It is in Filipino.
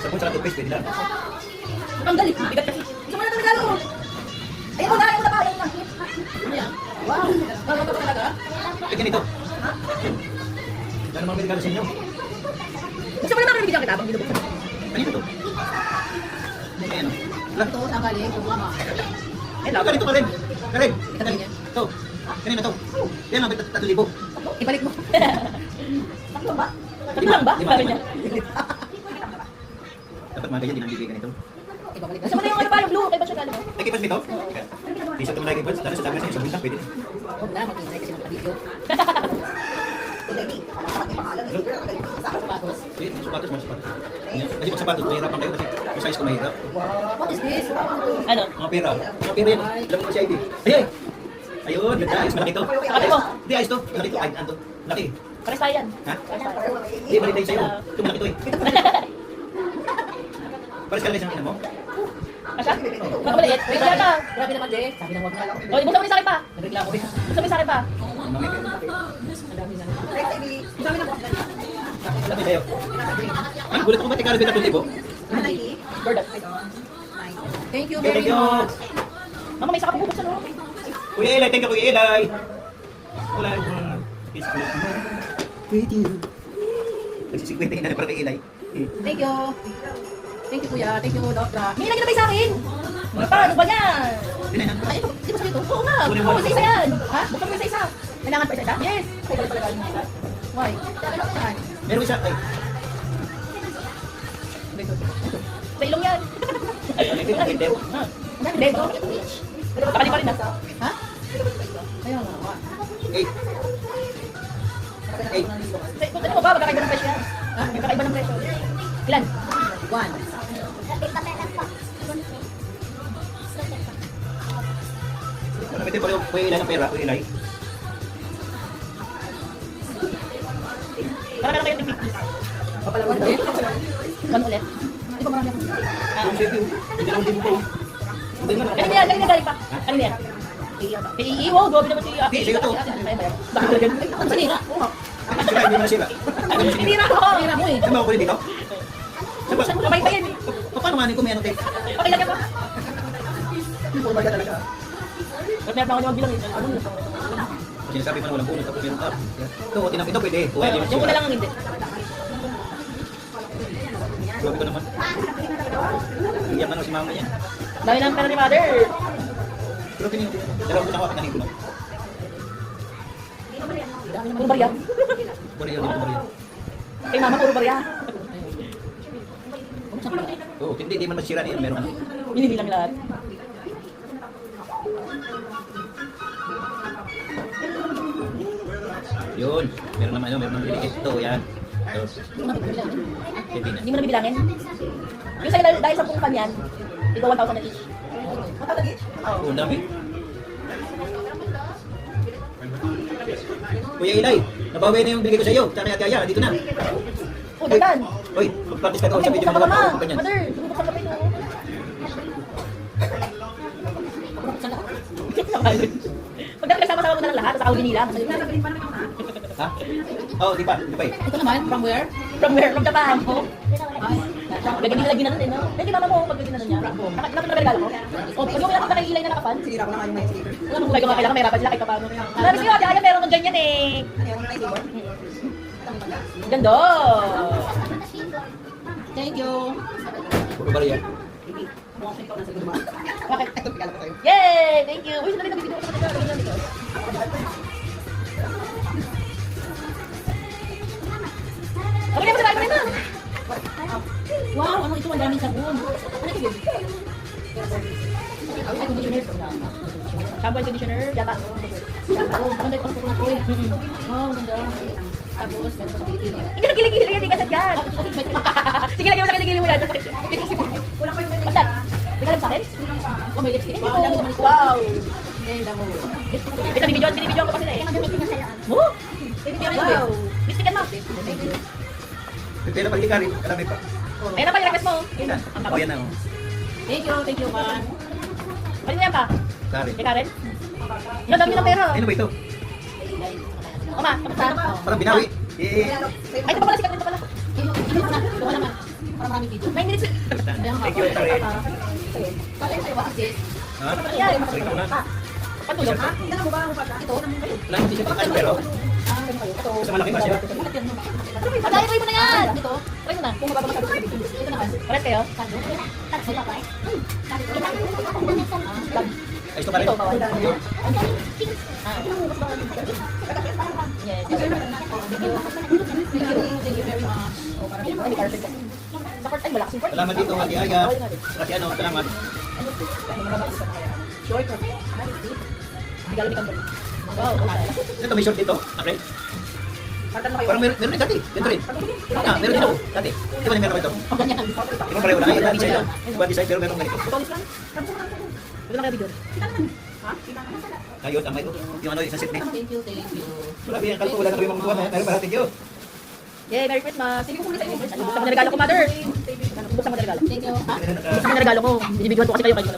Sabon sa toothpaste, pwede lang. Ang galit. Bigat kasi. Gusto mo na ito regalo. Ayun mo na. Ayun mo na pa. Ayun mo na. Ano yan? Wow. Gano'n ka pa talaga? Eh, ganito. Ano mga regalo sa inyo? Gusto mo na naman bigyan kita habang binubuksan. Kanito to? Ayan. Lang. Ito, saan galing? Kung mama. Eh, ganito ka rin. Karin. Ito galing yan. Ito. Kanina to. Yan ang 3,000. Ibalik mo. Sakto ba? Sakto lang ba? Sabi niya. Dapat mga ganyan, dinambigay ganito. Ibabalik. Gusto mo na yung ano pa, yung blue. Kay Ba't siya galing mo? Ay, kipas nito? T-shirt mo na kipas. Dahil sa dami sa isang bintang, pwede na. Huwag na, mag-intay kasi ng video. Sapatos. Eh, sapatos, mga sapatos. Kasi pag sapatos, mahirapan kayo kasi yung size ko mahirap. What is this? Ano? Mga pera. Mga pera yan. Alam mo ko si ID. Ayun! Ayun, ganda. Ayos, malaki to. Sabi mo? Hindi, ayos to. Malaki to. Ay, ano? Laki. Pares tayo yan. Ha? Hindi, malaki tayo sa'yo. Ito, malaki to eh. Pares ka lang isang ina mo? Kasha? Magkabaliit. Wait lang ka. Grabe naman, Jay. Sabi ng wag na lang. O, ibuksan mo yung sakit pa. Nagreklamo rin. Ibuksan mo yung sakit pa. Mamaya. Ang dami na. Sabi ng wag na lang. Laki tayo. Ay, gulat ko ba tingkara sa 2,000? Jordan. Thank you Okay, very thank you. much. Mama, may sakit mo buksan o. Kuya Eli, thank you, Kuya Eli. Wala. With you. Nagsisikwenta yun na para kay Eli. Thank you. Thank you, kuya. Thank you, Dokra. May naging na sa akin. Ano pa? Ano ba yan? Ay, ito. Ito sa ito. Oo nga. Buksan mo isa-isa yan. Ha? Buksan mo isa-isa. Kailangan pa isa? Yes. Why? Saan? Meron isa. Ay, Sa ilong yan. hindi. Hindi. Kakali pa rin na. Ha? Ayun nga. Eight. Eight. Ano mo ba? Magkakaiba ng presyo yan. Ha? Magkakaiba ng presyo. Ilan? 1. Pwede pa rin Kuya Eli ng pera, Kuya Eli. Marami lang kayo ng 50. Papalawan din. One ulit. Di ba marami ako? Yung safety, hindi lang din ko. Hindi naman. Kanina yan. Kanina galing pa. Kanina yan. Kay Iwo. Grabe naman si Di, sa'yo to. Baka talaga. Ang sanira. Oo nga. Sira, hindi mo nasira. Tira ko. Sanira mo eh. Saan ba ako kunin dito? Sabay pa yan. Paano manin ko may ano tayo? Pakilagyan pa. Puro ba talaga? Ba't meron ako niya magbilang eh? Ano? Sinasabi mo na walang puno, tapos meron ka. Ito pwede. Pwede mo Yung una lang ang hindi. Grabe ko naman. Iyak na si mama yan. Dami ng pera ni mother. Pero tingin ko, dalawang ko na ako, kanina ko na. Puro barya. Puro yun, dito ba Kay mama, puro barya. Oo, hindi man masira niyan, meron ano. Binibilang lahat. Yun, meron naman meron liit. Ito, yan. Ito, pwede na. Hindi mo na bibilangin. Yung sa'yo dahil sa pungkan yan, ikaw 1,000 na each. 1,000 each? Oo, ang dami. Kuya Eli, nabawi na yung binigay ko sa iyo. Tsaka Ate Aya, dito na. Oh, dandan. Hoy, mag-practice ka doon Okay, sa video buksan mo pa lang. mama. Ganyan. Mother, buksan ka pa ito. Pagdating kasama-sama mo na lang lahat, sa Audi nila. Ha? Oo, di pa eh. Ito naman, from where? From where? From Japan. Ay, Lagi na nun eh, no? Lagi mama mo, pag lagi na nun niya. Nakapin na regalo ko. O, pag yung nakapin na ilay na nakapan. sinira ko na nga yung may sleeper. Alam mo kung kailangan mahirapan sila kahit pa paano. Sabi sa'yo, Ate Aya, meron kang ganyan eh. Ano yung may sleeper? Ganda. Thank you. Puro bariya. Bakit? Ito, pigala ko kayo. Yay! Thank you. Uy, sandali na bibigyan ko sa kanila. Dito. Okay na, masabay ko rin na. Wow, ano ito? Ang daming sabon. Ano ito yun? Ay, conditioner. Shampoo and conditioner, yata. Oh, maganda ito. Wow, ganda. Tapos, meron pa dito. Hindi na kilig-kilig yan, hindi ka sadyan. Sige, lagyan mo sa kilig-kilig mo yan. Wala ko yung may Basta, hindi ka lang sa akin? Oh, may lipstick. Wow! Wow! Eh, damo. Ito, binibidyoan ko pa sila eh. Oh! Wow! Listikan mo. Pero pag ikaw rin, alam pa. Ayun na pa yung request mo. Yan. Oh, yan na. Oh. Thank you, man. Ano mo yan pa? Sorry. Kay Karen? Yung dami ng pera. Ano ba ito? O ma, kamusta? Parang binawi. Eh, Ay, ito pa pala, sikat nito pala. Ito naman. Para maraming video. 9 minutes. Thank you, Tari. Kaya tayo ba, sis? Ha? Ayan. Balik ako na. Patulog ha? Tingnan mo ba ang pagka? Ito? Wala, hindi siya pagkain pero Ito. sa malaki ba siya? Patay, try mo na yan. Ito. Try mo na. Kung mababa masyado sa video. Ito naman. Pares kayo? Tatlo pa eh. Ay, ito pa rin. Ito, bawal. Ayun. Ah. Yes. Thank you very much. Ay, perfect. Sa court, ay, wala kasing court. Salamat dito, Ate Aya. Kasi ano, salamat. Short. Hindi ka lumikang doon. Wow, okay. Ito, may short dito. Okay. Parang meron din dati. Ganito rin. Ah, meron din ako. Dati. Di ba meron ako ito? Di ba pareho na? Ay, iba design lang. Iba design pero meron ganito. Ito lang kayo video. Ayun, tama ito. Yung ano, isang set niya. Thank you, thank you. Grabe yan, kalpo. Wala na rin mga buwan. Meron para thank you. Yay, Merry Christmas. Sige ko kulit tayo. Buksan mo na regalo ko, mother. Buksan mo na regalo. Thank you. Ha? Buksan mo na regalo ko. Binibidyoan ko kasi kayo kayo.